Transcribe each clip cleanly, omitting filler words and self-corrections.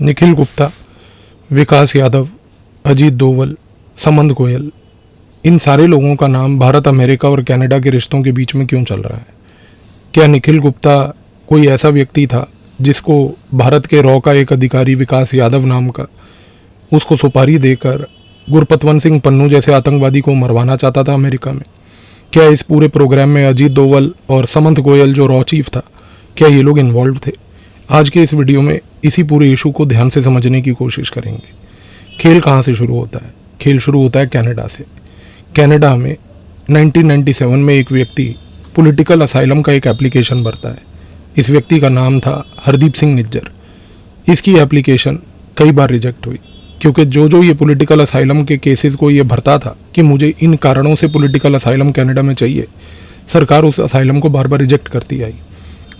निखिल गुप्ता, विकास यादव, अजीत डोवल, समंत गोयल, इन सारे लोगों का नाम भारत, अमेरिका और कनाडा के रिश्तों के बीच में क्यों चल रहा है? क्या निखिल गुप्ता कोई ऐसा व्यक्ति था जिसको भारत के रॉ का एक अधिकारी विकास यादव नाम का उसको सुपारी देकर गुरपतवंत सिंह पन्नू जैसे आतंकवादी को मरवाना चाहता था अमेरिका में? क्या इस पूरे प्रोग्राम में अजीत डोवल और समंत गोयल जो रॉ चीफ था, क्या ये लोग इन्वॉल्व थे? आज के इस वीडियो में इसी पूरे इशू को ध्यान से समझने की कोशिश करेंगे। खेल कहाँ से शुरू होता है? खेल शुरू होता है कनाडा से। कनाडा में 1997 में एक व्यक्ति पॉलिटिकल असाइलम का एक एप्लीकेशन भरता है। इस व्यक्ति का नाम था हरदीप सिंह निज्जर। इसकी एप्लीकेशन कई बार रिजेक्ट हुई क्योंकि जो ये पॉलिटिकल असाइलम के केसेस को ये भरता था कि मुझे इन कारणों से पॉलिटिकल असाइलम कनाडा में चाहिए, सरकार उस असाइलम को बार बार रिजेक्ट करती आई।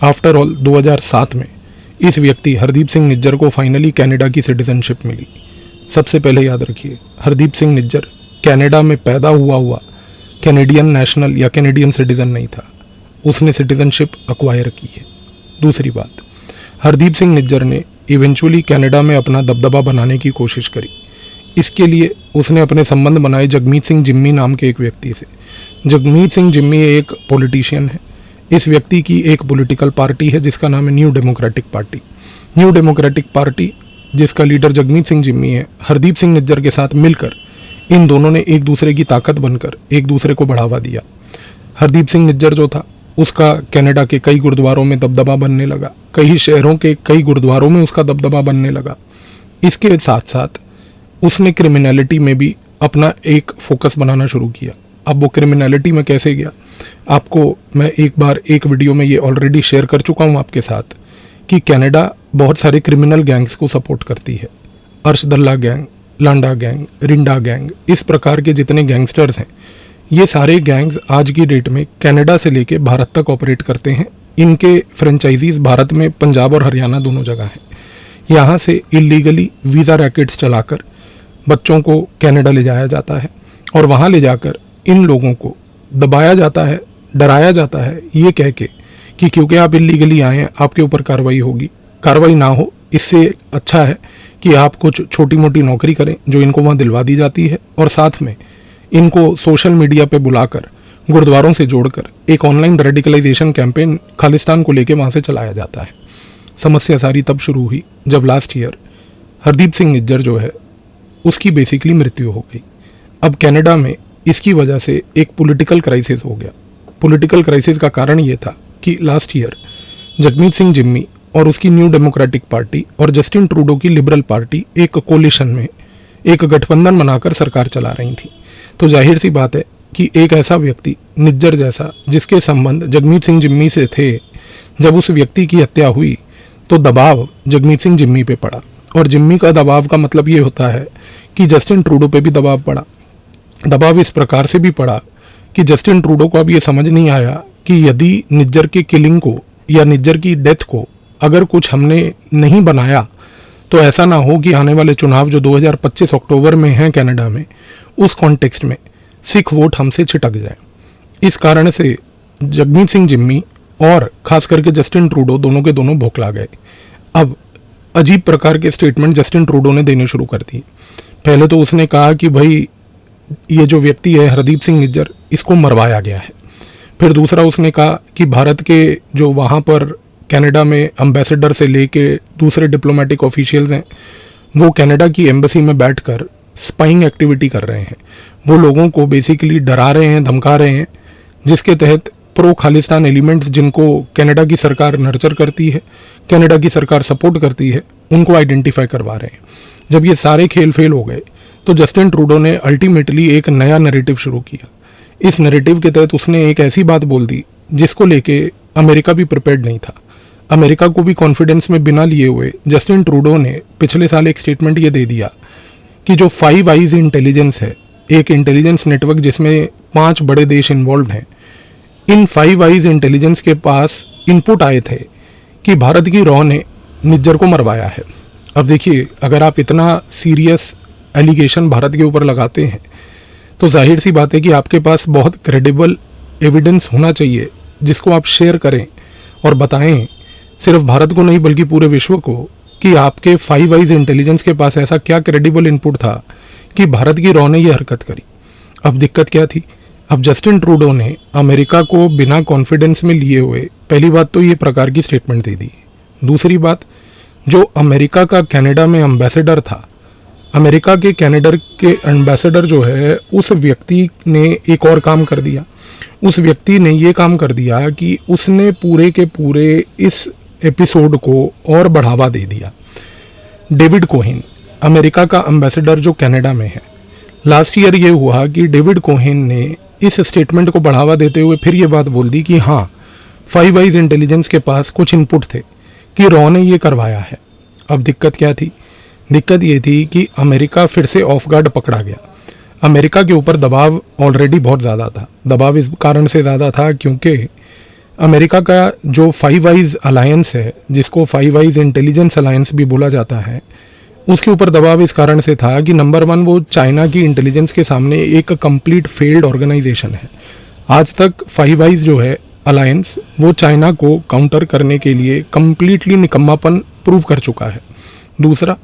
आफ्टर ऑल 2007 में इस व्यक्ति हरदीप सिंह निज्जर को फाइनली कनाडा की सिटीजनशिप मिली। सबसे पहले याद रखिए, हरदीप सिंह निज्जर कनाडा में पैदा हुआ कैनेडियन नेशनल या कैनेडियन सिटीजन नहीं था, उसने सिटीजनशिप अक्वायर की है। दूसरी बात, हरदीप सिंह निज्जर ने इवेंचुअली कनाडा में अपना दबदबा बनाने की कोशिश करी। इसके लिए उसने अपने संबंध बनाए जगमीत सिंह जिम्मी नाम के एक व्यक्ति से। जगमीत सिंह जिम्मी एक पॉलिटिशियन है। इस व्यक्ति की एक पॉलिटिकल पार्टी है जिसका नाम है new democratic party. New democratic party जिसका लीडर जगमीत सिंह जिम्मी है, हरदीप सिंह निज्जर के साथ मिलकर इन दोनों ने एक दूसरे की ताकत बनकर एक दूसरे को बढ़ावा दिया। हरदीप सिंह निज्जर जो था उसका कनाडा के कई गुरुद्वारों में दबदबा बनने लगा, कई शहरों के कई गुरुद्वारों में उसका दबदबा बनने लगा। इसके साथ साथ उसने क्रिमिनलिटी में भी अपना एक फोकस बनाना शुरू किया। अब वो क्रिमिनलिटी में कैसे गया, आपको मैं एक बार एक वीडियो में ये ऑलरेडी शेयर कर चुका हूँ आपके साथ कि कनाडा बहुत सारे क्रिमिनल गैंग्स को सपोर्ट करती है। Arshdalla gang, Landa gang, Rinda gang, इस प्रकार के जितने गैंगस्टर्स हैं, ये सारे गैंग्स आज की डेट में कनाडा से लेके भारत तक ऑपरेट करते हैं। इनके फ्रेंचाइजीज भारत में पंजाब और हरियाणा दोनों जगह हैं। यहाँ से इलीगली वीज़ा रैकेट्स चलाकर बच्चों को कनाडा ले जाया जाता है और वहाँ ले जाकर इन लोगों को दबाया जाता है, डराया जाता है ये कह के कि क्योंकि आप इलीगली आए हैं आपके ऊपर कार्रवाई होगी। कार्रवाई ना हो इससे अच्छा है कि आप कुछ छोटी मोटी नौकरी करें जो इनको वहाँ दिलवा दी जाती है, और साथ में इनको सोशल मीडिया पे बुलाकर गुरुद्वारों से जोड़कर एक ऑनलाइन रेडिकलाइजेशन कैंपेन खालिस्तान को लेके वहाँ से चलाया जाता है। समस्या सारी तब शुरू हुई जब लास्ट ईयर हरदीप सिंह निज्जर जो है उसकी बेसिकली मृत्यु हो गई। अब कनाडा में इसकी वजह से एक पॉलिटिकल क्राइसिस हो गया। पॉलिटिकल क्राइसिस का कारण ये था कि लास्ट ईयर जगमीत सिंह जिम्मी और उसकी न्यू डेमोक्रेटिक पार्टी और जस्टिन ट्रूडो की लिबरल पार्टी एक कोलिशन में एक गठबंधन बनाकर सरकार चला रही थी। तो जाहिर सी बात है कि एक ऐसा व्यक्ति निज्जर जैसा जिसके संबंध जगमीत सिंह जिम्मी से थे, जब उस व्यक्ति की हत्या हुई तो दबाव जगमीत सिंह जिम्मी पे पड़ा। और जिम्मी का दबाव का मतलब ये होता है कि जस्टिन ट्रूडो पे भी दबाव पड़ा। दबाव इस प्रकार से भी पड़ा कि जस्टिन ट्रूडो को अब ये समझ नहीं आया कि यदि निज्जर के किलिंग को या निज्जर की डेथ को अगर कुछ हमने नहीं बनाया तो ऐसा ना हो कि आने वाले चुनाव जो 2025 अक्टूबर में हैं कनाडा में, उस कॉन्टेक्स्ट में सिख वोट हमसे छिटक जाए। इस कारण से जगमीत सिंह जिम्मी और खास करके जस्टिन ट्रूडो दोनों के दोनों बौखला गए। अब अजीब प्रकार के स्टेटमेंट जस्टिन ट्रूडो ने देने शुरू कर दिए। पहले तो उसने कहा कि भाई ये जो व्यक्ति है हरदीप सिंह निज्जर, इसको मरवाया गया है। फिर दूसरा उसने कहा कि भारत के जो वहाँ पर कनाडा में एम्बेसडर से लेके दूसरे डिप्लोमेटिक ऑफिशियल्स हैं, वो कनाडा की एम्बेसी में बैठकर स्पाइंग एक्टिविटी कर रहे हैं। वो लोगों को बेसिकली डरा रहे हैं, धमका रहे हैं, जिसके तहत प्रो खालिस्तान एलिमेंट्स जिनको कनाडा की सरकार नर्चर करती है, कनाडा की सरकार सपोर्ट करती है, उनको आइडेंटिफाई करवा रहे हैं। जब ये सारे खेल फेल हो गए तो जस्टिन ट्रूडो ने अल्टीमेटली एक नया नैरेटिव शुरू किया। इस नैरेटिव के तहत उसने एक ऐसी बात बोल दी जिसको लेके अमेरिका भी प्रिपेयर्ड नहीं था। अमेरिका को भी कॉन्फिडेंस में बिना लिए हुए जस्टिन ट्रूडो ने पिछले साल एक स्टेटमेंट ये दे दिया कि जो 5 आईज इंटेलिजेंस है, एक इंटेलिजेंस नेटवर्क जिसमें 5 बड़े देश इन्वॉल्व हैं, इन 5 आईज इंटेलिजेंस के पास इनपुट आए थे कि भारत की रॉ ने निज्जर को मरवाया है। अब देखिए, अगर आप इतना सीरियस एलिगेशन भारत के ऊपर लगाते हैं तो जाहिर सी बात है कि आपके पास बहुत क्रेडिबल एविडेंस होना चाहिए जिसको आप शेयर करें और बताएं, सिर्फ भारत को नहीं बल्कि पूरे विश्व को, कि आपके फाइव आइज इंटेलिजेंस के पास ऐसा क्या क्रेडिबल इनपुट था कि भारत की रॉ ने ये हरकत करी। अब दिक्कत क्या थी? अब जस्टिन ट्रूडो ने अमेरिका को बिना कॉन्फिडेंस में लिए हुए पहली बात तो ये प्रकार की स्टेटमेंट दे दी। दूसरी बात, जो अमेरिका का कनाडा में एम्बेसडर था, अमेरिका के कनाडा के एम्बेसडर जो है, उस व्यक्ति ने एक और काम कर दिया। उस व्यक्ति ने ये काम कर दिया कि उसने पूरे के पूरे इस एपिसोड को और बढ़ावा दे दिया। डेविड कोहेन, अमेरिका का एम्बेसडर जो कनाडा में है, लास्ट ईयर ये हुआ कि डेविड कोहेन ने इस स्टेटमेंट को बढ़ावा देते हुए फिर ये बात बोल दी कि हाँ, फाइव आइज इंटेलिजेंस के पास कुछ इनपुट थे कि रॉ ने ये करवाया है। अब दिक्कत क्या थी? दिक्कत ये थी कि अमेरिका फिर से ऑफ गार्ड पकड़ा गया। अमेरिका के ऊपर दबाव ऑलरेडी बहुत ज़्यादा था। दबाव इस कारण से ज़्यादा था क्योंकि अमेरिका का जो फाइव आइज अलायंस है, जिसको फाइव आइज इंटेलिजेंस अलायंस भी बोला जाता है, उसके ऊपर दबाव इस कारण से था कि नंबर वन, वो चाइना की इंटेलिजेंस के सामने एक कंप्लीट फेल्ड ऑर्गेनाइजेशन है। आज तक फाइव आइज जो है अलायंस, वो चाइना को काउंटर करने के लिए कंप्लीटली निकम्मापन प्रूव कर चुका है। दूसरा,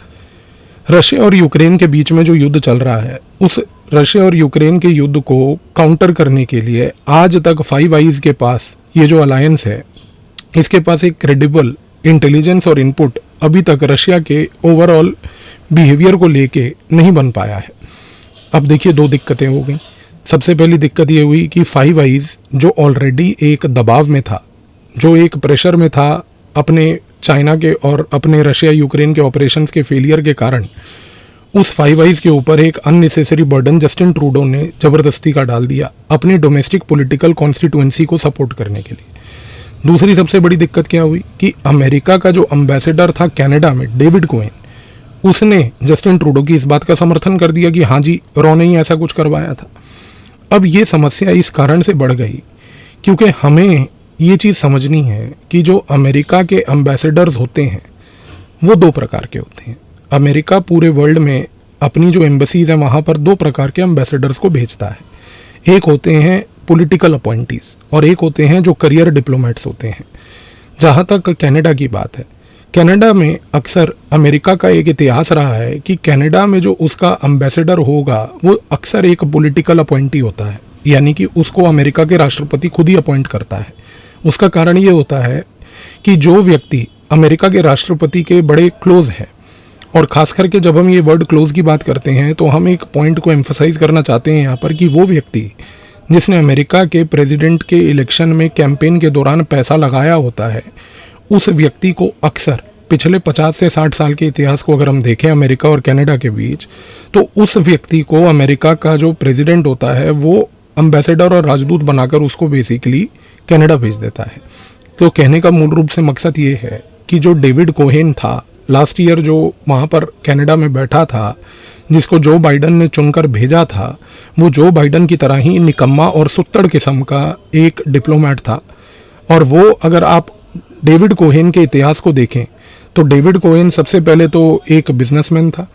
रशिया और यूक्रेन के बीच में जो युद्ध चल रहा है, उस रशिया और यूक्रेन के युद्ध को काउंटर करने के लिए आज तक फाइव आइज के पास, ये जो अलायंस है, इसके पास एक क्रेडिबल इंटेलिजेंस और इनपुट अभी तक रशिया के ओवरऑल बिहेवियर को लेके नहीं बन पाया है। अब देखिए, दो दिक्कतें हो गई। सबसे पहली दिक्कत ये हुई कि फाइव आइज जो ऑलरेडी एक दबाव में था, जो एक प्रेशर में था अपने चाइना के और अपने रशिया यूक्रेन के ऑपरेशंस के फेलियर के कारण, उस फाइव आइज के ऊपर एक अननेसेसरी बर्डन जस्टिन ट्रूडो ने ज़बरदस्ती का डाल दिया अपनी डोमेस्टिक पॉलिटिकल कॉन्स्टिट्यूएंसी को सपोर्ट करने के लिए। दूसरी सबसे बड़ी दिक्कत क्या हुई कि अमेरिका का जो एम्बेसडर था कनाडा में, डेविड कोहेन, उसने जस्टिन ट्रूडो की इस बात का समर्थन कर दिया कि हाँ जी, रॉ ने ही ऐसा कुछ करवाया था। अब ये समस्या इस कारण से बढ़ गई क्योंकि हमें ये चीज़ समझनी है कि जो अमेरिका के एम्बेसडर्स होते हैं वो दो प्रकार के होते हैं। अमेरिका पूरे वर्ल्ड में अपनी जो एम्बेसीज हैं वहाँ पर दो प्रकार के एम्बेसडर्स को भेजता है। एक होते हैं पॉलिटिकल अपॉइंटीज और एक होते हैं जो करियर डिप्लोमेट्स होते हैं। जहाँ तक कनाडा की बात है, कनाडा में अक्सर अमेरिका का एक इतिहास रहा है कि कनाडा में जो उसका एम्बेसडर होगा वो अक्सर एक पॉलिटिकल अपॉइंटी होता है, यानी कि उसको अमेरिका के राष्ट्रपति खुद ही अपॉइंट करता है। उसका कारण ये होता है कि जो व्यक्ति अमेरिका के राष्ट्रपति के बड़े क्लोज है, और ख़ास करके जब हम ये वर्ड क्लोज की बात करते हैं तो हम एक पॉइंट को एम्फसाइज करना चाहते हैं यहाँ पर कि वो व्यक्ति जिसने अमेरिका के प्रेसिडेंट के इलेक्शन में कैंपेन के दौरान पैसा लगाया होता है, उस व्यक्ति को अक्सर पिछले 50 से 60 साल के इतिहास को अगर हम देखें अमेरिका और कनाडा के बीच, तो उस व्यक्ति को अमेरिका का जो प्रेसिडेंट होता है वो एम्बेसडर और राजदूत बनाकर उसको बेसिकली कनाडा भेज देता है। तो कहने का मूल रूप से मकसद ये है कि जो डेविड कोहेन था लास्ट ईयर, जो वहाँ पर कनाडा में बैठा था, जिसको जो बाइडन ने चुनकर भेजा था, वो जो बाइडन की तरह ही निकम्मा और सुत्तड़ किस्म का एक डिप्लोमेट था। और वो, अगर आप डेविड कोहेन के इतिहास को देखें तो डेविड कोहेन सबसे पहले तो एक बिजनेसमैन था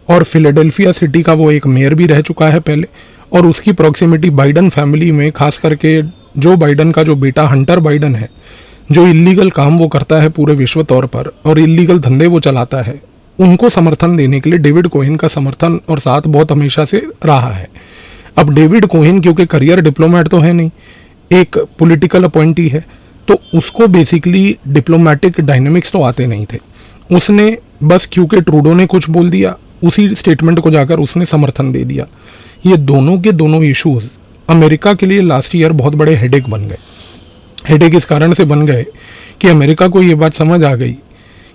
और फिलाडेल्फिया सिटी का वो एक मेयर भी रह चुका है पहले, और उसकी प्रॉक्सिमिटी बाइडन फैमिली में, खास करके जो बाइडन का जो बेटा हंटर बाइडन है, जो इलीगल काम वो करता है पूरे विश्व तौर पर और इलीगल धंधे वो चलाता है, उनको समर्थन देने के लिए डेविड कोहेन का समर्थन और साथ बहुत हमेशा से रहा है। अब डेविड कोहेन क्योंकि करियर डिप्लोमेट तो है नहीं, एक पॉलिटिकल अपॉइंटी है, तो उसको बेसिकली डिप्लोमेटिक डायनेमिक्स तो आते नहीं थे। उसने बस क्योंकि ट्रूडो ने कुछ बोल दिया, उसी स्टेटमेंट को जाकर उसने समर्थन दे दिया। ये दोनों के दोनों इश्यूज अमेरिका के लिए लास्ट ईयर बहुत बड़े हेडेक बन गए। हेडेक इस कारण से बन गए कि अमेरिका को ये बात समझ आ गई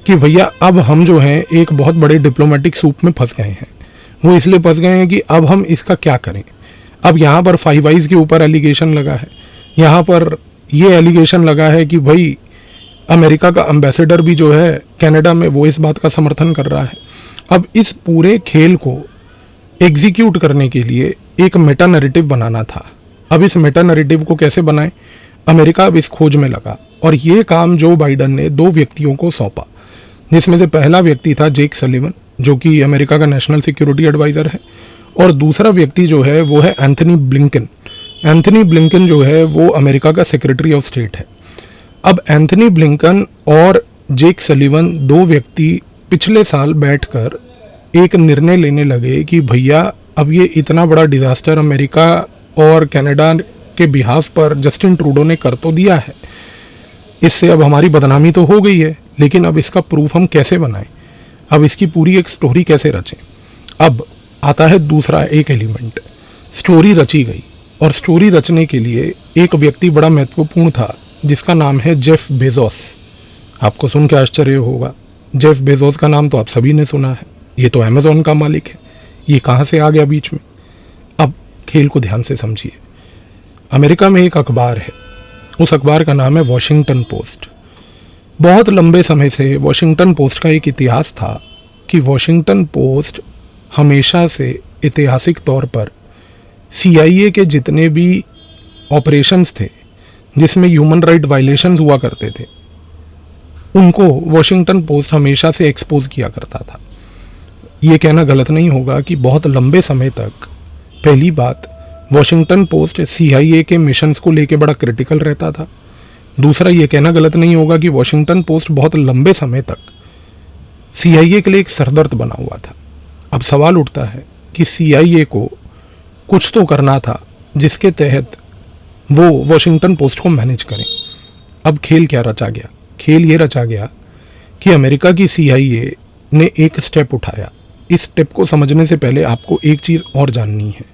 कि भैया अब हम जो हैं एक बहुत बड़े डिप्लोमेटिक सूप में फंस गए हैं। वो इसलिए फंस गए हैं कि अब हम इसका क्या करें। अब यहाँ पर फाइव आइज के ऊपर एलिगेशन लगा है, यहाँ पर ये एलिगेशन लगा है कि भाई अमेरिका का एम्बेसडर भी जो है कनाडा में वो इस बात का समर्थन कर रहा है। अब इस पूरे खेल को एग्जीक्यूट करने के लिए एक मेटा नैरेटिव बनाना था। अब इस मेटा नैरेटिव को कैसे बनाएं, अमेरिका अब इस खोज में लगा और ये काम जो बाइडन ने दो व्यक्तियों को सौंपा, जिसमें से पहला व्यक्ति था जेक सलिवन, जो कि अमेरिका का नेशनल सिक्योरिटी एडवाइज़र है, और दूसरा व्यक्ति जो है वो है एंथनी ब्लिंकन। एंथनी ब्लिंकन जो है वो अमेरिका का सेक्रेटरी ऑफ स्टेट है। अब एंथनी ब्लिंकन और जेक सलिवन दो व्यक्ति पिछले साल बैठकर एक निर्णय लेने लगे कि भैया अब ये इतना बड़ा डिज़ास्टर अमेरिका और कनाडा के बिहाफ पर जस्टिन ट्रूडो ने कर तो दिया है, इससे अब हमारी बदनामी तो हो गई है, लेकिन अब इसका प्रूफ हम कैसे बनाएं, अब इसकी पूरी एक स्टोरी कैसे रचें। अब आता है दूसरा एक एलिमेंट, स्टोरी रची गई और स्टोरी रचने के लिए एक व्यक्ति बड़ा महत्वपूर्ण था जिसका नाम है जेफ बेजोस। आपको सुन के आश्चर्य होगा, जेफ बेजोस का नाम तो आप सभी ने सुना है, ये तो अमेज़ॉन का मालिक है, ये कहाँ से आ गया बीच में। अब खेल को ध्यान से समझिए। अमेरिका में एक अखबार है, उस अखबार का नाम है वॉशिंगटन पोस्ट। बहुत लंबे समय से वॉशिंगटन पोस्ट का एक इतिहास था कि वॉशिंगटन पोस्ट हमेशा से ऐतिहासिक तौर पर CIA के जितने भी ऑपरेशंस थे जिसमें ह्यूमन राइट वायलेशंस हुआ करते थे, उनको वॉशिंगटन पोस्ट हमेशा से एक्सपोज किया करता था। ये कहना गलत नहीं होगा कि बहुत लंबे समय तक, पहली बात, वॉशिंगटन पोस्ट CIA के मिशंस को लेके बड़ा क्रिटिकल रहता था। दूसरा, ये कहना गलत नहीं होगा कि वॉशिंगटन पोस्ट बहुत लंबे समय तक CIA के लिए एक सरदर्द बना हुआ था। अब सवाल उठता है कि CIA को कुछ तो करना था जिसके तहत वो वॉशिंगटन पोस्ट को मैनेज करें। अब खेल क्या रचा गया? खेल ये रचा गया कि अमेरिका की CIA ने एक स्टेप उठाया। इस स्टेप को समझने से पहले आपको एक चीज़ और जाननी है।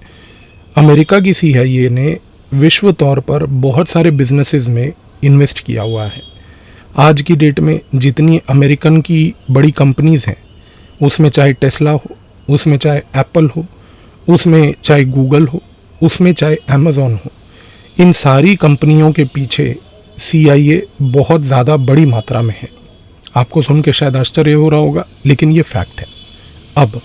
अमेरिका की CIA ने विश्व तौर पर बहुत सारे बिजनेसेस में इन्वेस्ट किया हुआ है। आज की डेट में जितनी अमेरिकन की बड़ी कंपनीज हैं, उसमें चाहे टेस्ला हो, उसमें चाहे एप्पल हो, उसमें चाहे गूगल हो, उसमें चाहे अमेज़ॉन हो, इन सारी कंपनियों के पीछे CIA बहुत ज़्यादा बड़ी मात्रा में है। आपको सुन के शायद आश्चर्य हो रहा होगा, लेकिन ये फैक्ट है। अब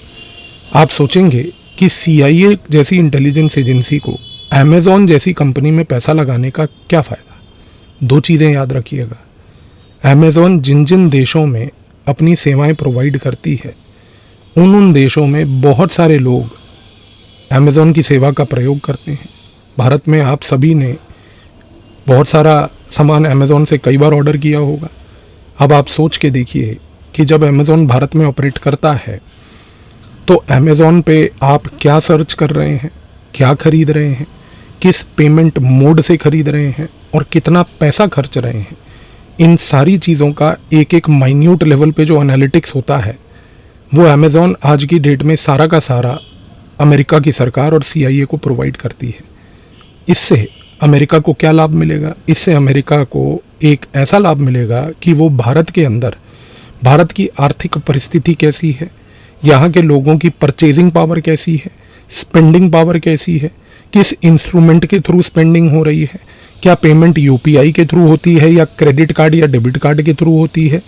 आप सोचेंगे कि CIA जैसी इंटेलिजेंस एजेंसी को अमेज़ॉन जैसी कंपनी में पैसा लगाने का क्या फ़ायदा? दो चीज़ें याद रखिएगा। अमेज़ॉन जिन जिन देशों में अपनी सेवाएं प्रोवाइड करती है, उन देशों में बहुत सारे लोग अमेज़ॉन की सेवा का प्रयोग करते हैं। भारत में आप सभी ने बहुत सारा सामान अमेज़ॉन से कई बार ऑर्डर किया होगा। अब आप सोच के देखिए कि जब अमेज़ॉन भारत में ऑपरेट करता है तो अमेज़ॉन पे आप क्या सर्च कर रहे हैं, क्या खरीद रहे हैं, किस पेमेंट मोड से खरीद रहे हैं और कितना पैसा खर्च रहे हैं, इन सारी चीज़ों का एक एक माइन्यूट लेवल पे जो एनालिटिक्स होता है, वो अमेज़ॉन आज की डेट में सारा का सारा अमेरिका की सरकार और CIA को प्रोवाइड करती है। इससे अमेरिका को क्या लाभ मिलेगा? इससे अमेरिका को एक ऐसा लाभ मिलेगा कि वो भारत के अंदर, भारत की आर्थिक परिस्थिति कैसी है, यहाँ के लोगों की परचेजिंग पावर कैसी है, स्पेंडिंग पावर कैसी है, किस इंस्ट्रूमेंट के थ्रू स्पेंडिंग हो रही है, क्या पेमेंट UPI के थ्रू होती है या क्रेडिट कार्ड या डेबिट कार्ड के थ्रू होती है,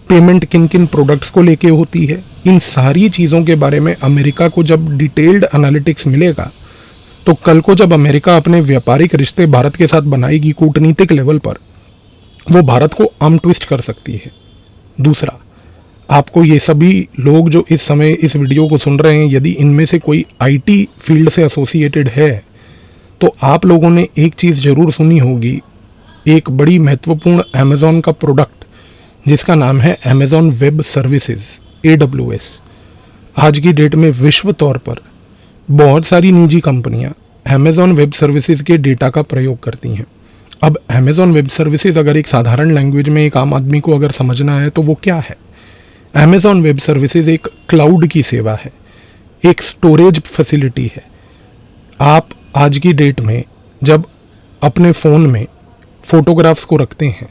पेमेंट किन किन प्रोडक्ट्स को लेके होती है, इन सारी चीज़ों के बारे में अमेरिका को जब डिटेल्ड एनालिटिक्स मिलेगा तो कल को जब अमेरिका अपने व्यापारिक रिश्ते भारत के साथ बनाएगी कूटनीतिक लेवल पर, वो भारत को आर्म ट्विस्ट कर सकती है। दूसरा, आपको ये सभी लोग जो इस समय इस वीडियो को सुन रहे हैं, यदि इनमें से कोई IT फील्ड से एसोसिएटेड है तो आप लोगों ने एक चीज़ ज़रूर सुनी होगी, एक बड़ी महत्वपूर्ण अमेज़ॉन का प्रोडक्ट जिसका नाम है अमेज़ॉन वेब सर्विसेज, AWS। आज की डेट में विश्व तौर पर बहुत सारी निजी कंपनियां अमेज़ॉन वेब सर्विसेज के डेटा का प्रयोग करती हैं। अब अमेज़ॉन वेब सर्विसेज अगर एक साधारण लैंग्वेज में एक आम आदमी को अगर समझना है तो वो क्या है? अमेज़ॉन वेब सर्विसेज एक क्लाउड की सेवा है, एक स्टोरेज फैसिलिटी है। आप आज की डेट में जब अपने फ़ोन में फ़ोटोग्राफ्स को रखते हैं,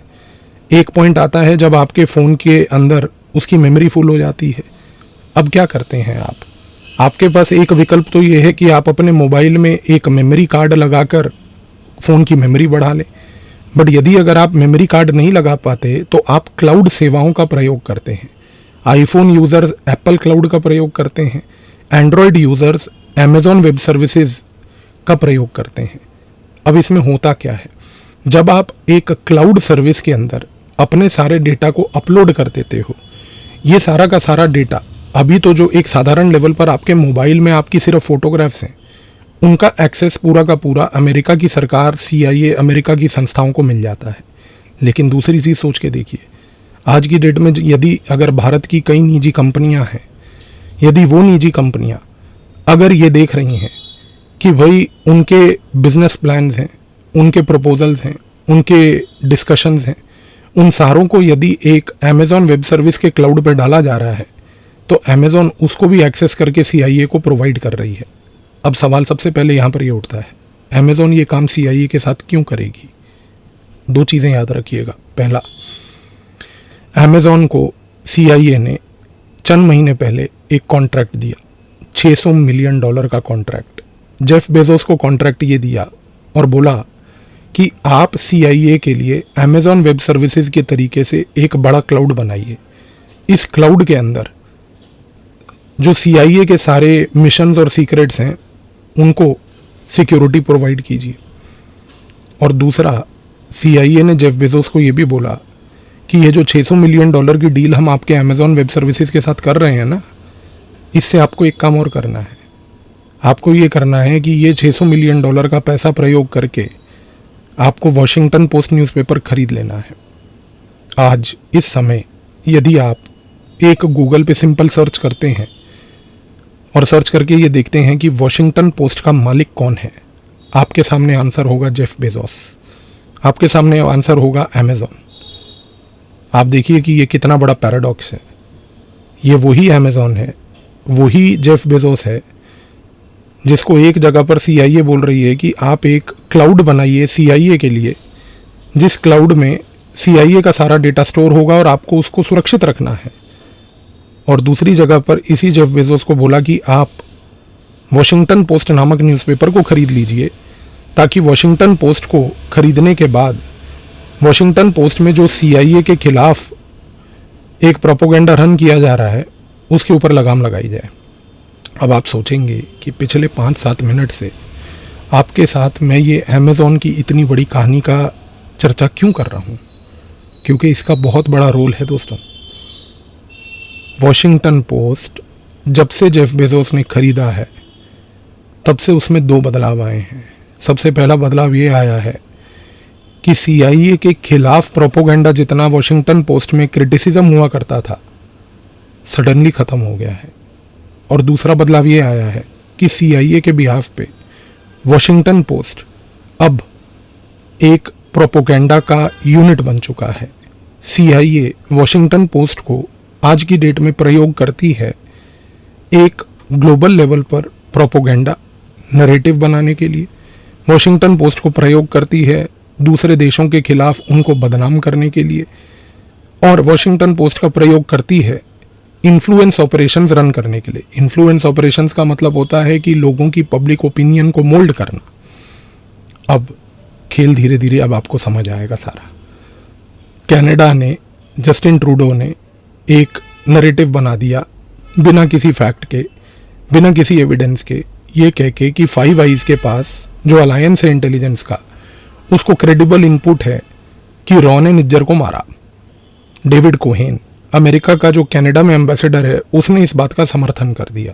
एक पॉइंट आता है जब आपके फ़ोन के अंदर उसकी मेमोरी फुल हो जाती है। अब क्या करते हैं आप? आपके पास एक विकल्प तो ये है कि आप अपने मोबाइल में एक मेमोरी कार्ड लगाकर फ़ोन की मेमोरी बढ़ा लें, बट यदि अगर आप मेमोरी कार्ड नहीं लगा पाते तो आप क्लाउड सेवाओं का प्रयोग करते हैं। आईफोन यूज़र्स एप्पल क्लाउड का प्रयोग करते हैं, Android users Amazon web services का प्रयोग करते हैं। अब इसमें होता क्या है? जब आप एक क्लाउड सर्विस के अंदर अपने सारे डेटा को अपलोड कर देते हो, ये सारा का सारा डेटा अभी तो जो एक साधारण लेवल पर आपके मोबाइल में आपकी सिर्फ फोटोग्राफ्स हैं, उनका एक्सेस पूरा का पूरा अमेरिका की सरकार, CIA, अमेरिका की संस्थाओं को मिल जाता है। लेकिन दूसरी चीज़ सोच के देखिए, आज की डेट में यदि अगर भारत की कई निजी कंपनियां हैं, यदि वो निजी कंपनियां अगर ये देख रही हैं कि भाई उनके बिजनेस प्लान्स हैं, उनके प्रपोजल्स हैं, उनके डिस्कशंस हैं, उन सारों को यदि एक अमेज़ॉन वेब सर्विस के क्लाउड पर डाला जा रहा है तो अमेज़ॉन उसको भी एक्सेस करके CIA को प्रोवाइड कर रही है। अब सवाल सबसे पहले यहाँ पर ये उठता है, अमेज़ॉन ये काम CIA के साथ क्यों करेगी? दो चीज़ें याद रखिएगा। पहला, अमेज़ॉन को CIA ने चंद महीने पहले एक कॉन्ट्रैक्ट दिया, $600 मिलियन का कॉन्ट्रैक्ट। जेफ बेजोस को कॉन्ट्रैक्ट ये दिया और बोला कि आप CIA के लिए अमेज़ॉन वेब सर्विसेज के तरीके से एक बड़ा क्लाउड बनाइए। इस क्लाउड के अंदर जो CIA के सारे मिशंस और सीक्रेट्स हैं उनको सिक्योरिटी प्रोवाइड कीजिए। और दूसरा, CIA ने जेफ बेजोस को ये भी बोला कि ये जो $600 मिलियन की डील हम आपके अमेज़ॉन वेब सर्विसेज के साथ कर रहे हैं ना, इससे आपको एक काम और करना है। आपको ये करना है कि ये $600 मिलियन का पैसा प्रयोग करके आपको वॉशिंगटन पोस्ट न्यूज़पेपर खरीद लेना है। आज इस समय यदि आप एक गूगल पे सिंपल सर्च करते हैं और सर्च करके ये देखते हैं कि वॉशिंगटन पोस्ट का मालिक कौन है, आपके सामने आंसर होगा जेफ बेजोस, आपके सामने आंसर होगा अमेज़ॉन। आप देखिए कि ये कितना बड़ा पैराडॉक्स है। ये वही अमेज़ॉन है, वही जेफ बेजोस है जिसको एक जगह पर CIA बोल रही है कि आप एक क्लाउड बनाइए CIA के लिए, जिस क्लाउड में CIA का सारा डेटा स्टोर होगा और आपको उसको सुरक्षित रखना है। और दूसरी जगह पर इसी जेफ बेजोस को बोला कि आप वॉशिंगटन पोस्ट नामक न्यूज़पेपर को खरीद लीजिए, ताकि वॉशिंगटन पोस्ट को खरीदने के बाद वॉशिंगटन पोस्ट में जो CIA के खिलाफ एक प्रोपोगेंडा रन किया जा रहा है उसके ऊपर लगाम लगाई जाए। अब आप सोचेंगे कि पिछले 5-7 मिनट से आपके साथ मैं ये अमेज़ॉन की इतनी बड़ी कहानी का चर्चा क्यों कर रहा हूँ? क्योंकि इसका बहुत बड़ा रोल है दोस्तों। वॉशिंगटन पोस्ट जब से जेफ बेजोस ने खरीदा है तब से उसमें 2 बदलाव आए हैं। सबसे पहला बदलाव ये आया है कि CIA के खिलाफ प्रोपोगेंडा जितना वॉशिंगटन पोस्ट में क्रिटिसिज्म हुआ करता था, सडनली ख़त्म हो गया है। और दूसरा बदलाव ये आया है कि CIA के बिहाफ पे वॉशिंगटन पोस्ट अब एक प्रोपोगेंडा का यूनिट बन चुका है। CIA वॉशिंगटन पोस्ट को आज की डेट में प्रयोग करती है एक ग्लोबल लेवल पर प्रोपोगेंडा नैरेटिव बनाने के लिए। वॉशिंगटन पोस्ट को प्रयोग करती है दूसरे देशों के खिलाफ उनको बदनाम करने के लिए। और वॉशिंगटन पोस्ट का प्रयोग करती है इन्फ्लुएंस ऑपरेशंस रन करने के लिए। इन्फ्लुएंस ऑपरेशंस का मतलब होता है कि लोगों की पब्लिक ओपिनियन को मोल्ड करना। अब खेल धीरे धीरे अब आपको समझ आएगा सारा। कनाडा ने, जस्टिन ट्रूडो ने एक नैरेटिव बना दिया बिना किसी फैक्ट के, बिना किसी एविडेंस के, ये कह के कि 5 आइज़ के पास जो अलायंस है इंटेलिजेंस का, उसको क्रेडिबल इनपुट है कि रॉ ने निज्जर को मारा। डेविड कोहेन, अमेरिका का जो कनाडा में एम्बेसडर है, उसने इस बात का समर्थन कर दिया।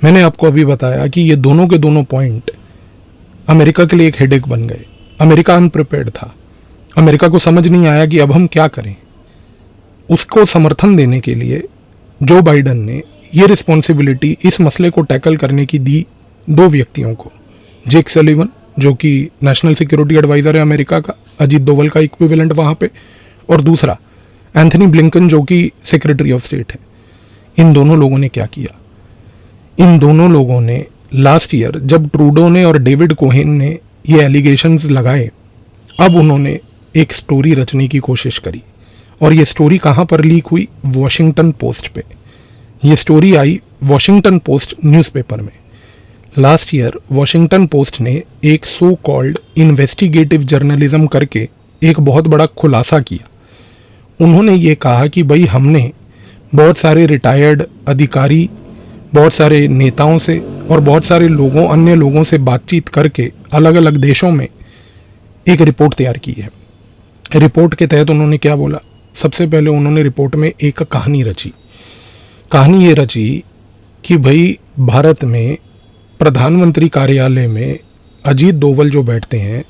मैंने आपको अभी बताया कि ये दोनों के दोनों पॉइंट अमेरिका के लिए एक हेडेक बन गए। अमेरिका अनप्रिपेयर्ड था, अमेरिका को समझ नहीं आया कि अब हम क्या करें। उसको समर्थन देने के लिए जो बाइडन ने ये रिस्पॉन्सिबिलिटी इस मसले को टैकल करने की दी 2 व्यक्तियों को, जेक सलिवन जो कि नेशनल सिक्योरिटी एडवाइज़र है अमेरिका का, अजीत डोवल का इक्विवेलेंट वहाँ पे, और दूसरा एंथनी ब्लिंकन जो कि सेक्रेटरी ऑफ स्टेट है। इन दोनों लोगों ने क्या किया? इन दोनों लोगों ने लास्ट ईयर जब ट्रूडो ने और डेविड कोहेन ने ये एलिगेशंस लगाए, अब उन्होंने एक स्टोरी रचने की कोशिश करी। और ये स्टोरी कहाँ पर लीक हुई? वॉशिंगटन पोस्ट पे। ये story I Washington post newspaper में। लास्ट ईयर वॉशिंगटन पोस्ट ने एक सो कॉल्ड इन्वेस्टिगेटिव जर्नलिज्म करके एक बहुत बड़ा खुलासा किया। उन्होंने ये कहा कि भाई हमने बहुत सारे रिटायर्ड अधिकारी, बहुत सारे नेताओं से और बहुत सारे लोगों, अन्य लोगों से बातचीत करके अलग अलग देशों में एक रिपोर्ट तैयार की है। रिपोर्ट के तहत उन्होंने क्या बोला? सबसे पहले उन्होंने रिपोर्ट में एक कहानी रची। कहानी ये रची कि भाई भारत में प्रधानमंत्री कार्यालय में अजीत डोवल जो बैठते हैं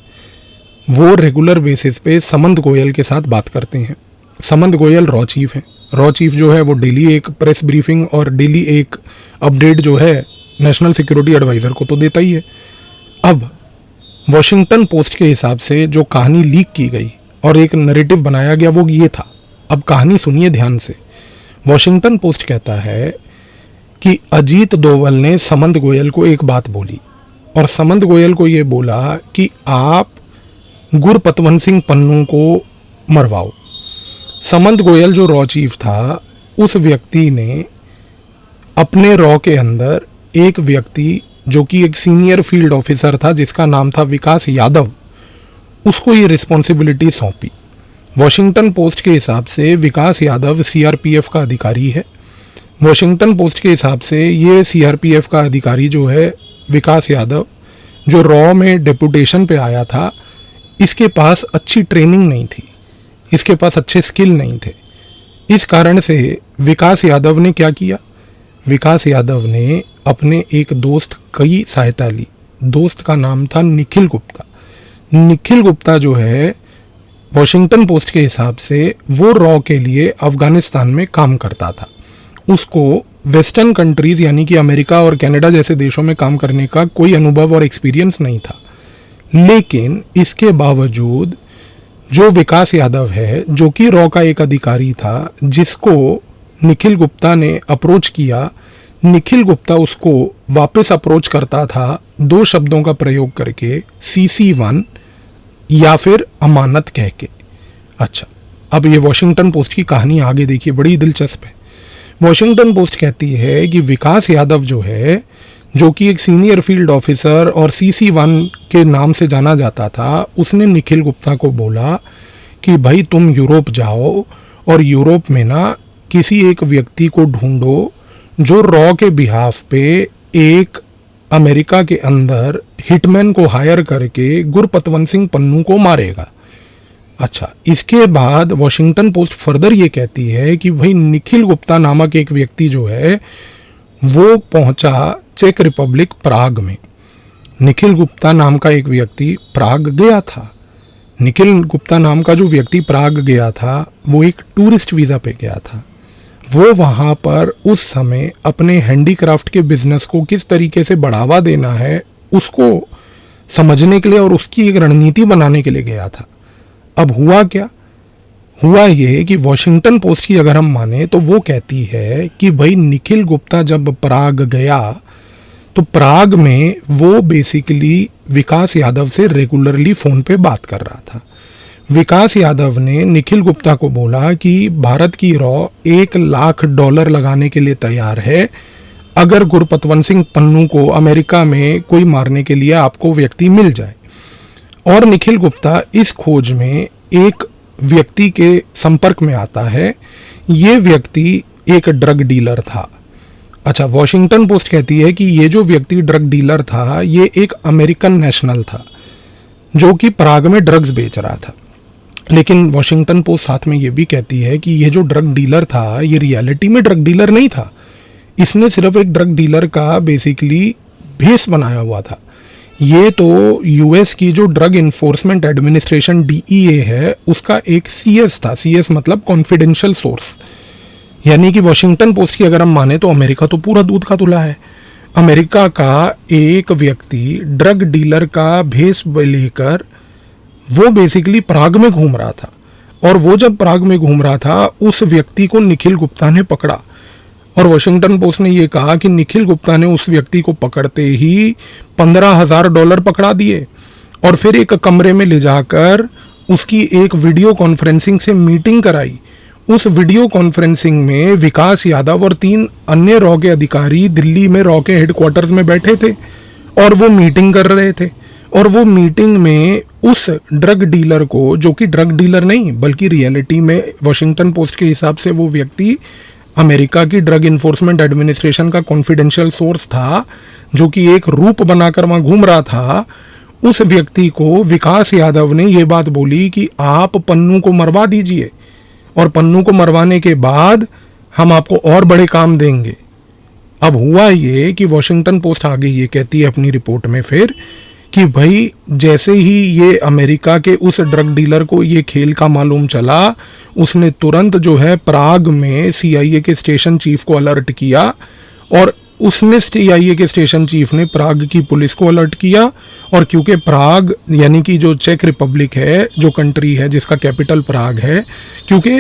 वो रेगुलर बेसिस पे समंत गोयल के साथ बात करते हैं। समंत गोयल रॉ चीफ है। रॉ चीफ जो है वो डेली एक प्रेस ब्रीफिंग और डेली एक अपडेट जो है नेशनल सिक्योरिटी एडवाइज़र को तो देता ही है। अब वॉशिंगटन पोस्ट के हिसाब से जो कहानी लीक की गई और एक नैरेटिव बनाया गया वो ये था। अब कहानी सुनिए ध्यान से। वॉशिंगटन पोस्ट कहता है कि अजीत डोवल ने समंत गोयल को एक बात बोली और समंत गोयल को ये बोला कि आप गुरपतवंत सिंह पन्नू को मरवाओ। समंत गोयल जो रॉ चीफ था, उस व्यक्ति ने अपने रॉ के अंदर एक व्यक्ति जो कि एक सीनियर फील्ड ऑफिसर था जिसका नाम था विकास यादव, उसको ये रिस्पॉन्सिबिलिटी सौंपी। वॉशिंगटन पोस्ट के हिसाब से विकास यादव सीआरपीएफ का अधिकारी है। वॉशिंगटन पोस्ट के हिसाब से ये सीआरपीएफ का अधिकारी जो है विकास यादव, जो रॉ में डेपुटेशन पे आया था, इसके पास अच्छी ट्रेनिंग नहीं थी, इसके पास अच्छे स्किल नहीं थे। इस कारण से विकास यादव ने क्या किया? विकास यादव ने अपने एक दोस्त की सहायता ली। दोस्त का नाम था निखिल गुप्ता। निखिल गुप्ता जो है वॉशिंगटन पोस्ट के हिसाब से वो रॉ के लिए अफगानिस्तान में काम करता था। उसको वेस्टर्न कंट्रीज यानी कि अमेरिका और कनाडा जैसे देशों में काम करने का कोई अनुभव और एक्सपीरियंस नहीं था। लेकिन इसके बावजूद जो विकास यादव है, जो कि रॉ का एक अधिकारी था, जिसको निखिल गुप्ता ने अप्रोच किया, निखिल गुप्ता उसको वापस अप्रोच करता था 2 शब्दों का प्रयोग करके, CC1 या फिर अमानत कह के। अच्छा, अब ये वॉशिंगटन पोस्ट की कहानी आगे देखिए, बड़ी दिलचस्प है। वॉशिंगटन पोस्ट कहती है कि विकास यादव जो है, जो कि एक सीनियर फील्ड ऑफिसर और CC1 के नाम से जाना जाता था, उसने निखिल गुप्ता को बोला कि भाई तुम यूरोप जाओ और यूरोप में ना किसी एक व्यक्ति को ढूंढो जो रॉ के बिहाफ पे एक अमेरिका के अंदर हिटमैन को हायर करके गुरपतवंत सिंह पन्नू को मारेगा। अच्छा, इसके बाद वॉशिंगटन पोस्ट फर्दर ये कहती है कि भाई निखिल गुप्ता नामक एक व्यक्ति जो है वो पहुंचा चेक रिपब्लिक प्राग में। निखिल गुप्ता नाम का एक व्यक्ति प्राग गया था। निखिल गुप्ता नाम का जो व्यक्ति प्राग गया था वो एक टूरिस्ट वीज़ा पे गया था। वो वहाँ पर उस समय अपने हैंडीक्राफ्ट के बिजनेस को किस तरीके से बढ़ावा देना है उसको समझने के लिए और उसकी एक रणनीति बनाने के लिए गया था। अब हुआ क्या? हुआ ये कि वॉशिंगटन पोस्ट की अगर हम माने तो वो कहती है कि भाई निखिल गुप्ता जब प्राग गया तो प्राग में वो बेसिकली विकास यादव से रेगुलरली फ़ोन पे बात कर रहा था। विकास यादव ने निखिल गुप्ता को बोला कि भारत की रॉ $1 लाख लगाने के लिए तैयार है अगर गुरपतवंत सिंह पन्नू को अमेरिका में कोई मारने के लिए आपको व्यक्ति मिल जाए। और निखिल गुप्ता इस खोज में एक व्यक्ति के संपर्क में आता है। ये व्यक्ति एक ड्रग डीलर था। अच्छा, वॉशिंगटन पोस्ट कहती है कि ये जो व्यक्ति ड्रग डीलर था ये एक अमेरिकन नेशनल था जो कि प्राग में ड्रग्स बेच रहा था। लेकिन वॉशिंगटन पोस्ट साथ में ये भी कहती है कि ये जो ड्रग डीलर था ये रियलिटी में ड्रग डीलर नहीं था। इसने सिर्फ एक ड्रग डीलर का बेसिकली भेस बनाया हुआ था। ये तो यूएस की जो ड्रग इन्फोर्समेंट एडमिनिस्ट्रेशन DEA है उसका एक CS था। CS मतलब कॉन्फिडेंशियल सोर्स। यानी कि वॉशिंगटन पोस्ट की अगर हम माने तो अमेरिका तो पूरा दूध का धुला है। अमेरिका का एक व्यक्ति ड्रग डीलर का भेस लेकर वो बेसिकली प्राग में घूम रहा था। और वो जब प्राग में घूम रहा था उस व्यक्ति को निखिल गुप्ता ने पकड़ा। और वॉशिंगटन पोस्ट ने ये कहा कि निखिल गुप्ता ने उस व्यक्ति को पकड़ते ही $15,000 पकड़ा दिए और फिर एक कमरे में ले जाकर उसकी एक वीडियो कॉन्फ्रेंसिंग से मीटिंग कराई। उस वीडियो कॉन्फ्रेंसिंग में विकास यादव और 3 अन्य रॉ के अधिकारी दिल्ली में रॉ के हेडक्वार्टर्स में बैठे थे और वो मीटिंग कर रहे थे। और वो मीटिंग में उस ड्रग डीलर को, जो कि ड्रग डीलर नहीं बल्कि रियलिटी में वॉशिंगटन पोस्ट के हिसाब से वो व्यक्ति अमेरिका की ड्रग इन्फोर्समेंट एडमिनिस्ट्रेशन का कॉन्फिडेंशियल सोर्स था, जो कि एक रूप बनाकर वहाँ घूम रहा था, उस व्यक्ति को विकास यादव ने ये बात बोली कि आप पन्नू को मरवा दीजिए और पन्नू को मरवाने के बाद हम आपको और बड़े काम देंगे। अब हुआ ये कि वॉशिंगटन पोस्ट आगे ये कहती है अपनी रिपोर्ट में फिर कि भाई जैसे ही ये अमेरिका के उस ड्रग डीलर को ये खेल का मालूम चला, उसने तुरंत जो है प्राग में CIA के स्टेशन चीफ को अलर्ट किया, और उसने CIA के स्टेशन चीफ ने प्राग की पुलिस को अलर्ट किया। और क्योंकि प्राग यानी कि जो चेक रिपब्लिक है, जो कंट्री है जिसका कैपिटल प्राग है, क्योंकि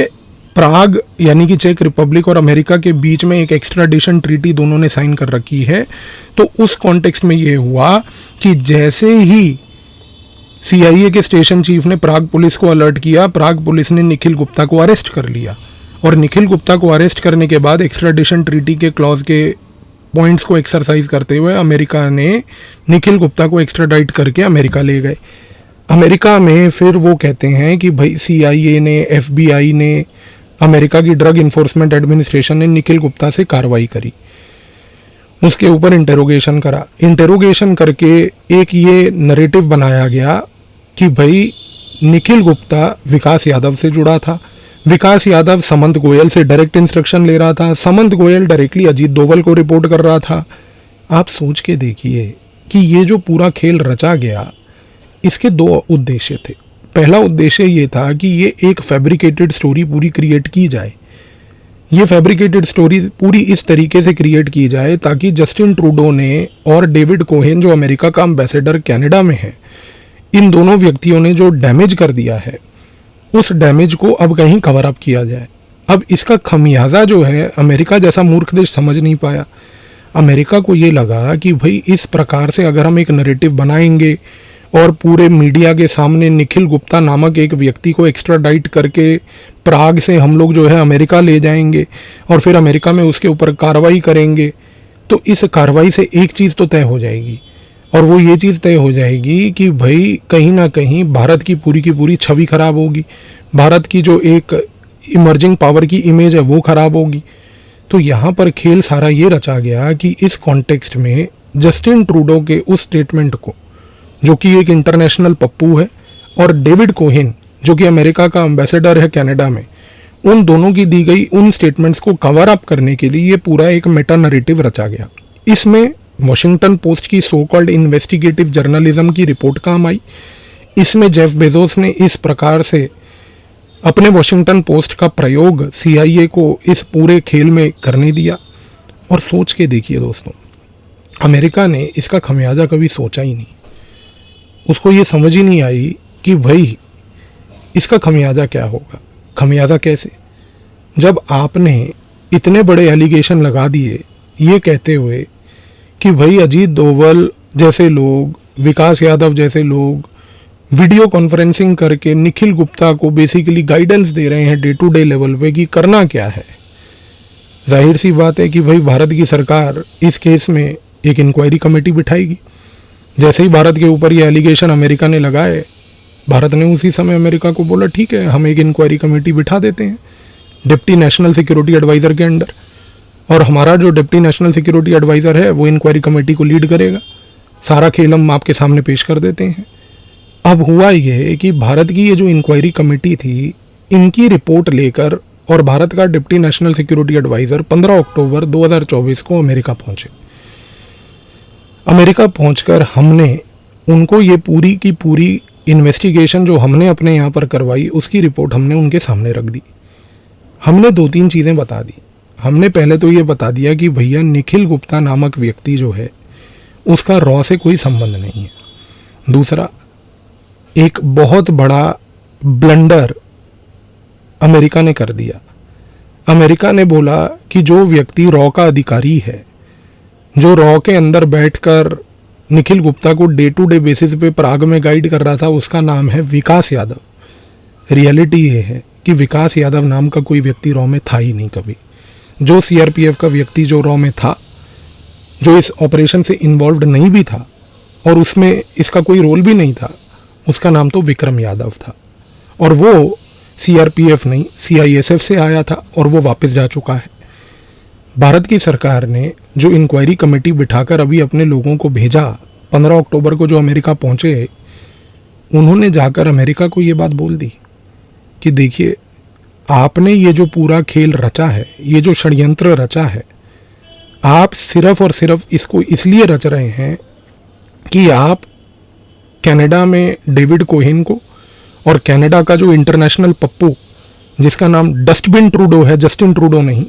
प्राग यानी कि चेक रिपब्लिक और अमेरिका के बीच में एक एक्स्ट्राडिशन ट्रीटी दोनों ने साइन कर रखी है, तो उस कॉन्टेक्स्ट में ये हुआ कि जैसे ही CIA के स्टेशन चीफ ने प्राग पुलिस को अलर्ट किया, प्राग पुलिस ने निखिल गुप्ता को अरेस्ट कर लिया। और निखिल गुप्ता को अरेस्ट करने के बाद एक्स्ट्राडिशन ट्रीटी के क्लॉज के पॉइंट्स को एक्सरसाइज करते हुए अमेरिका ने निखिल गुप्ता को एक्स्ट्राडाइट करके अमेरिका ले गए। अमेरिका में फिर वो कहते हैं कि भाई CIA ने, FBI ने, अमेरिका की ड्रग इन्फोर्समेंट एडमिनिस्ट्रेशन ने निखिल गुप्ता से कार्रवाई करी, उसके ऊपर इंटेरोगेशन करा। इंटेरोगेशन करके एक ये नरेटिव बनाया गया कि भाई निखिल गुप्ता विकास यादव से जुड़ा था, विकास यादव समंत गोयल से डायरेक्ट इंस्ट्रक्शन ले रहा था, समंत गोयल डायरेक्टली अजीत डोवल को रिपोर्ट कर रहा था। आप सोच के देखिए कि ये जो पूरा खेल रचा गया, इसके दो उद्देश्य थे। पहला उद्देश्य ये था कि ये एक फैब्रिकेटेड स्टोरी पूरी क्रिएट की जाए। ये फैब्रिकेटेड स्टोरी पूरी इस तरीके से क्रिएट की जाए ताकि जस्टिन ट्रूडो ने और डेविड कोहेन जो अमेरिका का एम्बेसडर कनाडा में है, इन दोनों व्यक्तियों ने जो डैमेज कर दिया है, उस डैमेज को अब कहीं कवर अप किया जाए। अब इसका खमियाजा जो है अमेरिका जैसा मूर्ख देश समझ नहीं पाया। अमेरिका को ये लगा कि भाई इस प्रकार से अगर हम एक नैरेटिव बनाएंगे और पूरे मीडिया के सामने निखिल गुप्ता नामक एक व्यक्ति को एक्स्ट्राडाइट करके प्राग से हम लोग जो है अमेरिका ले जाएंगे और फिर अमेरिका में उसके ऊपर कार्रवाई करेंगे, तो इस कार्रवाई से एक चीज़ तो तय हो जाएगी, और वो ये चीज़ तय हो जाएगी कि भाई कहीं ना कहीं भारत की पूरी छवि खराब होगी, भारत की जो एक इमर्जिंग पावर की इमेज है वो खराब होगी। तो यहाँ पर खेल सारा ये रचा गया कि इस कॉन्टेक्स्ट में जस्टिन ट्रूडो के उस स्टेटमेंट को, जो कि एक इंटरनेशनल पप्पू है, और डेविड कोहेन जो कि अमेरिका का एम्बेसडर है कनाडा में, उन दोनों की दी गई उन स्टेटमेंट्स को कवर अप करने के लिए ये पूरा एक मेटा नैरेटिव रचा गया। इसमें वॉशिंगटन पोस्ट की सो कॉल्ड इन्वेस्टिगेटिव जर्नलिज्म की रिपोर्ट काम आई। इसमें जेफ बेजोस ने इस प्रकार से अपने वॉशिंगटन पोस्ट का प्रयोग CIA को इस पूरे खेल में करने दिया। और सोच के देखिए दोस्तों, अमेरिका ने इसका खमियाजा कभी सोचा ही नहीं। उसको ये समझ ही नहीं आई कि भाई इसका खमियाजा क्या होगा। खमियाजा कैसे, जब आपने इतने बड़े एलिगेशन लगा दिए ये कहते हुए कि भाई अजीत डोवल जैसे लोग, विकास यादव जैसे लोग वीडियो कॉन्फ्रेंसिंग करके निखिल गुप्ता को बेसिकली गाइडेंस दे रहे हैं डे टू डे लेवल पे कि करना क्या है। जाहिर सी बात है कि भाई भारत की सरकार इस केस में एक इंक्वायरी कमेटी बिठाएगी। जैसे ही भारत के ऊपर ये एलिगेशन अमेरिका ने लगाए, भारत ने उसी समय अमेरिका को बोला ठीक है, हम एक इंक्वायरी कमेटी बिठा देते हैं डिप्टी नेशनल सिक्योरिटी एडवाइज़र के अंडर, और हमारा जो डिप्टी नेशनल सिक्योरिटी एडवाइज़र है वो इंक्वायरी कमेटी को लीड करेगा। सारा खेल हम आपके सामने पेश कर देते हैं। अब हुआ ये कि भारत की ये जो इंक्वायरी कमेटी थी, इनकी रिपोर्ट लेकर और भारत का डिप्टी नेशनल सिक्योरिटी एडवाइज़र 15 अक्टूबर 2024 को अमेरिका पहुंचे। अमेरिका पहुंचकर हमने उनको ये पूरी की पूरी इन्वेस्टिगेशन जो हमने अपने यहाँ पर करवाई, उसकी रिपोर्ट हमने उनके सामने रख दी। हमने 2-3 चीज़ें बता दी। हमने पहले तो ये बता दिया कि भैया निखिल गुप्ता नामक व्यक्ति जो है उसका रॉ से कोई संबंध नहीं है। दूसरा, एक बहुत बड़ा ब्लंडर अमेरिका ने कर दिया। अमेरिका ने बोला कि जो व्यक्ति रॉ का अधिकारी है, जो रॉ के अंदर बैठकर निखिल गुप्ता को डे टू डे बेसिस पे प्राग में गाइड कर रहा था, उसका नाम है विकास यादव। रियलिटी ये है कि विकास यादव नाम का कोई व्यक्ति रॉ में था ही नहीं कभी। जो CRPF का व्यक्ति जो रॉ में था, जो इस ऑपरेशन से इन्वॉल्व्ड नहीं भी था और उसमें इसका कोई रोल भी नहीं था, उसका नाम तो विक्रम यादव था, और वो CRPF नहीं CISF से आया था और वो वापस जा चुका है। भारत की सरकार ने जो इंक्वायरी कमेटी बिठाकर अभी अपने लोगों को भेजा, 15 अक्टूबर को जो अमेरिका पहुंचे, उन्होंने जाकर अमेरिका को ये बात बोल दी कि देखिए, आपने ये जो पूरा खेल रचा है, ये जो षड्यंत्र रचा है, आप सिर्फ और सिर्फ इसको इसलिए रच रहे हैं कि आप कनाडा में डेविड कोहेन को और कनाडा का जो इंटरनेशनल पप्पू जिसका नाम डस्टबिन ट्रूडो है, जस्टिन ट्रूडो नहीं,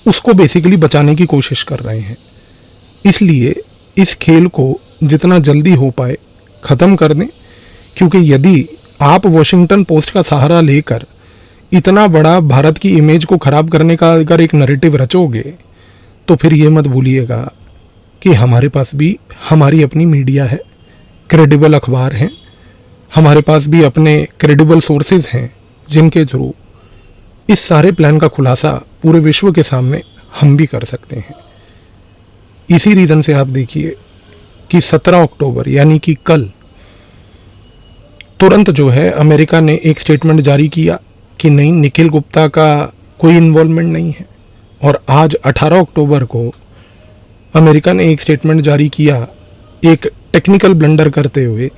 उसको बेसिकली बचाने की कोशिश कर रहे हैं। इसलिए इस खेल को जितना जल्दी हो पाए ख़त्म कर दें, क्योंकि यदि आप वॉशिंगटन पोस्ट का सहारा लेकर इतना बड़ा भारत की इमेज को ख़राब करने का अगर एक नैरेटिव रचोगे तो फिर ये मत भूलिएगा कि हमारे पास भी हमारी अपनी मीडिया है, क्रेडिबल अखबार हैं, हमारे पास भी अपने क्रेडिबल सोर्सेज हैं जिनके थ्रू इस सारे प्लान का खुलासा पूरे विश्व के सामने हम भी कर सकते हैं। इसी रीज़न से आप देखिए कि 17 अक्टूबर यानी कि कल तुरंत जो है अमेरिका ने एक स्टेटमेंट जारी किया कि नहीं, निखिल गुप्ता का कोई इन्वॉल्वमेंट नहीं है। और आज 18 अक्टूबर को अमेरिका ने एक स्टेटमेंट जारी किया एक टेक्निकल ब्लंडर करते हुए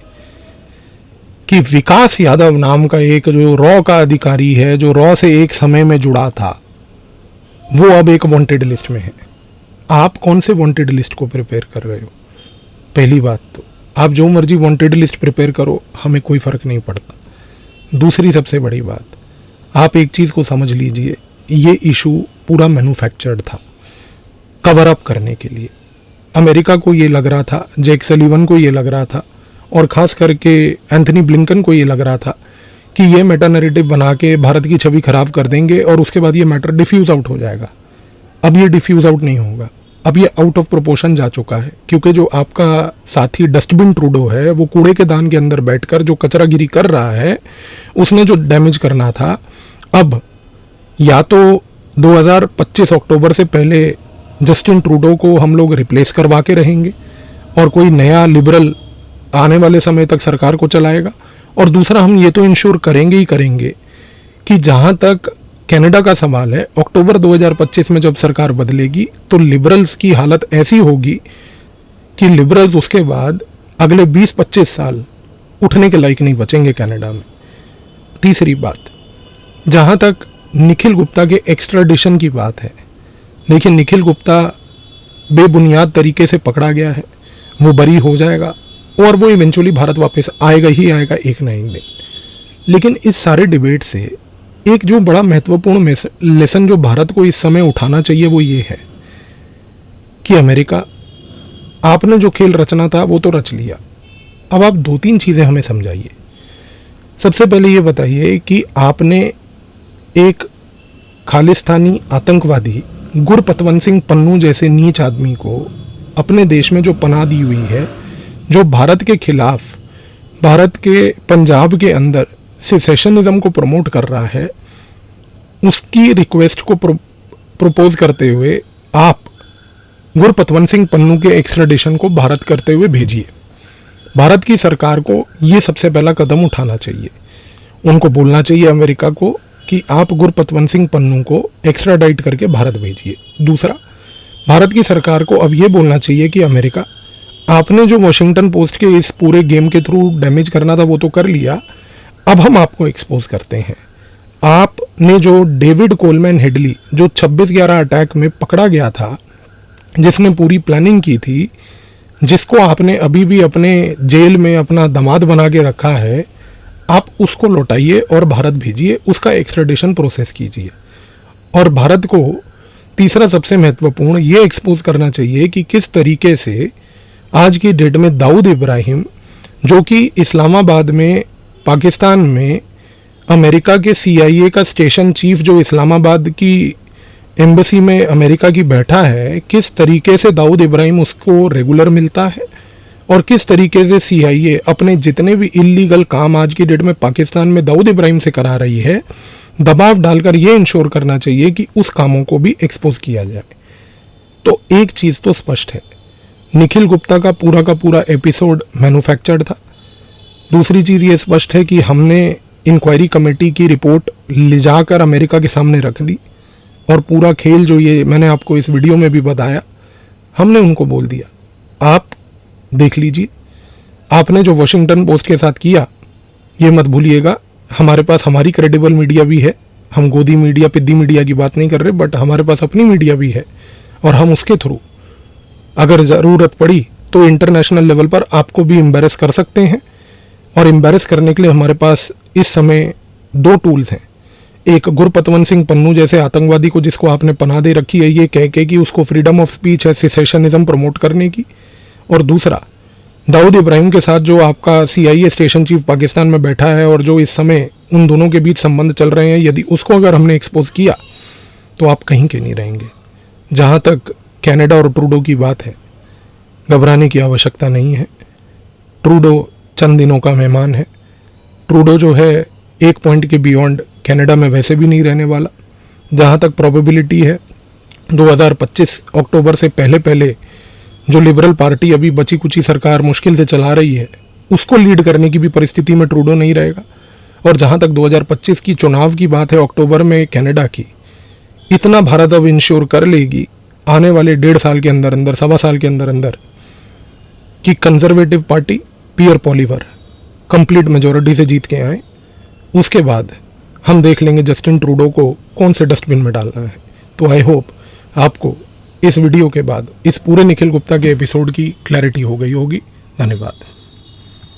कि विकास यादव नाम का एक जो रॉ का अधिकारी है, जो रॉ से एक समय में जुड़ा था, वो अब एक वांटेड लिस्ट में है। आप कौन से वांटेड लिस्ट को प्रिपेयर कर रहे हो? पहली बात तो आप जो मर्जी वांटेड लिस्ट प्रिपेयर करो, हमें कोई फ़र्क नहीं पड़ता। दूसरी सबसे बड़ी बात, आप एक चीज़ को समझ लीजिए, ये इशू पूरा मैन्युफैक्चर्ड था कवर अप करने के लिए। अमेरिका को ये लग रहा था, जैक सलीवन को ये लग रहा था, और ख़ास करके एंथनी ब्लिंकन को ये लग रहा था कि ये मेटा नैरेटिव बना के भारत की छवि खराब कर देंगे और उसके बाद ये मैटर डिफ्यूज़ आउट हो जाएगा। अब ये डिफ्यूज़ आउट नहीं होगा, अब ये आउट ऑफ प्रोपोर्शन जा चुका है, क्योंकि जो आपका साथी डस्टबिन ट्रूडो है वो कूड़े के दान के अंदर बैठकर जो कचरागिरी कर रहा है, उसने जो डैमेज करना था, अब या तो 2025 अक्टूबर से पहले जस्टिन ट्रूडो को हम लोग रिप्लेस करवा के रहेंगे और कोई नया लिबरल आने वाले समय तक सरकार को चलाएगा, और दूसरा हम ये तो इंश्योर करेंगे ही करेंगे कि जहाँ तक कनाडा का सवाल है, अक्टूबर 2025 में जब सरकार बदलेगी तो लिबरल्स की हालत ऐसी होगी कि लिबरल्स उसके बाद अगले 20-25 साल उठने के लायक नहीं बचेंगे कनाडा में। तीसरी बात, जहाँ तक निखिल गुप्ता के एक्स्ट्राडिशन की बात है, देखिए निखिल गुप्ता बेबुनियाद तरीके से पकड़ा गया है, वो बरी हो जाएगा और वो इवेंचुअली भारत वापस आएगा ही आएगा एक ना एक दिन। लेकिन इस सारे डिबेट से एक जो बड़ा महत्वपूर्ण लेसन जो भारत को इस समय उठाना चाहिए वो ये है कि अमेरिका, आपने जो खेल रचना था वो तो रच लिया, अब आप 2-3 चीज़ें हमें समझाइए। सबसे पहले ये बताइए कि आपने एक खालिस्तानी आतंकवादी गुरपतवंत सिंह पन्नू जैसे नीच आदमी को अपने देश में जो पनाह दी हुई है, जो भारत के खिलाफ, भारत के पंजाब के अंदर सिसेशनिज्म को प्रमोट कर रहा है, उसकी रिक्वेस्ट को प्रपोज करते हुए आप गुरपतवंत सिंह पन्नू के एक्स्ट्राडिशन को भारत करते हुए भेजिए। भारत की सरकार को ये सबसे पहला कदम उठाना चाहिए। उनको बोलना चाहिए अमेरिका को कि आप गुरपतवंत सिंह पन्नू को एक्स्ट्राडाइट करके भारत भेजिए। दूसरा, भारत की सरकार को अब ये बोलना चाहिए कि अमेरिका, आपने जो वॉशिंगटन पोस्ट के इस पूरे गेम के थ्रू डैमेज करना था वो तो कर लिया, अब हम आपको एक्सपोज करते हैं। आपने जो डेविड कोलमैन हेडली, जो 26/11 अटैक में पकड़ा गया था, जिसने पूरी प्लानिंग की थी, जिसको आपने अभी भी अपने जेल में अपना दामाद बना के रखा है, आप उसको लौटाइए और भारत भेजिए, उसका एक्स्ट्राडिशन प्रोसेस कीजिए। और भारत को तीसरा सबसे महत्वपूर्ण ये एक्सपोज करना चाहिए कि किस तरीके से आज की डेट में दाऊद इब्राहिम, जो कि इस्लामाबाद में, पाकिस्तान में अमेरिका के CIA का स्टेशन चीफ जो इस्लामाबाद की एम्बेसी में अमेरिका की बैठा है, किस तरीके से दाऊद इब्राहिम उसको रेगुलर मिलता है और किस तरीके से CIA अपने जितने भी इलीगल काम आज की डेट में पाकिस्तान में दाऊद इब्राहिम से करा रही है, दबाव डालकर ये इंश्योर करना चाहिए कि उस कामों को भी एक्सपोज किया जाए। तो एक चीज़ तो स्पष्ट है, निखिल गुप्ता का पूरा एपिसोड मैन्युफैक्चर्ड था। दूसरी चीज़ ये स्पष्ट है कि हमने इंक्वायरी कमेटी की रिपोर्ट ले जाकर अमेरिका के सामने रख दी और पूरा खेल जो ये मैंने आपको इस वीडियो में भी बताया, हमने उनको बोल दिया आप देख लीजिए। आपने जो वॉशिंगटन पोस्ट के साथ किया, ये मत भूलिएगा, हमारे पास हमारी क्रेडिबल मीडिया भी है। हम गोदी मीडिया, पिद्दी मीडिया की बात नहीं कर रहे, बट हमारे पास अपनी मीडिया भी है और हम उसके थ्रू अगर ज़रूरत पड़ी तो इंटरनेशनल लेवल पर आपको भी एम्बेरस कर सकते हैं और एम्बेरस करने के लिए हमारे पास इस समय दो टूल्स हैं। एक गुरपतवंत सिंह पन्नू जैसे आतंकवादी को, जिसको आपने पनाह दे रखी है ये कह के कि उसको फ्रीडम ऑफ स्पीच है, सिसेशनिज्म प्रमोट करने की, और दूसरा दाऊद इब्राहिम के साथ जो आपका CIA स्टेशन चीफ पाकिस्तान में बैठा है और जो इस समय उन दोनों के बीच संबंध चल रहे हैं, यदि उसको अगर हमने एक्सपोज किया तो आप कहीं के नहीं रहेंगे। जहाँ तक कनाडा और ट्रूडो की बात है, घबराने की आवश्यकता नहीं है। ट्रूडो चंद दिनों का मेहमान है। ट्रूडो जो है एक पॉइंट के बियॉन्ड कनाडा में वैसे भी नहीं रहने वाला। जहाँ तक प्रोबेबिलिटी है 2025 अक्टूबर से पहले जो लिबरल पार्टी अभी बची कुची सरकार मुश्किल से चला रही है, उसको लीड करने की भी परिस्थिति में ट्रूडो नहीं रहेगा। और जहाँ तक 2025 की चुनाव की बात है अक्टूबर में कनाडा की, इतना भारत अब इंश्योर कर लेगी आने वाले 1.5 साल के अंदर अंदर, 1.25 साल के अंदर अंदर, कि कंजर्वेटिव पार्टी पियर पॉलीवर कंप्लीट मेजोरिटी से जीत के आए। उसके बाद हम देख लेंगे जस्टिन ट्रूडो को कौन से डस्टबिन में डालना है। तो आई होप आपको इस वीडियो के बाद इस पूरे निखिल गुप्ता के एपिसोड की क्लैरिटी हो गई होगी। धन्यवाद।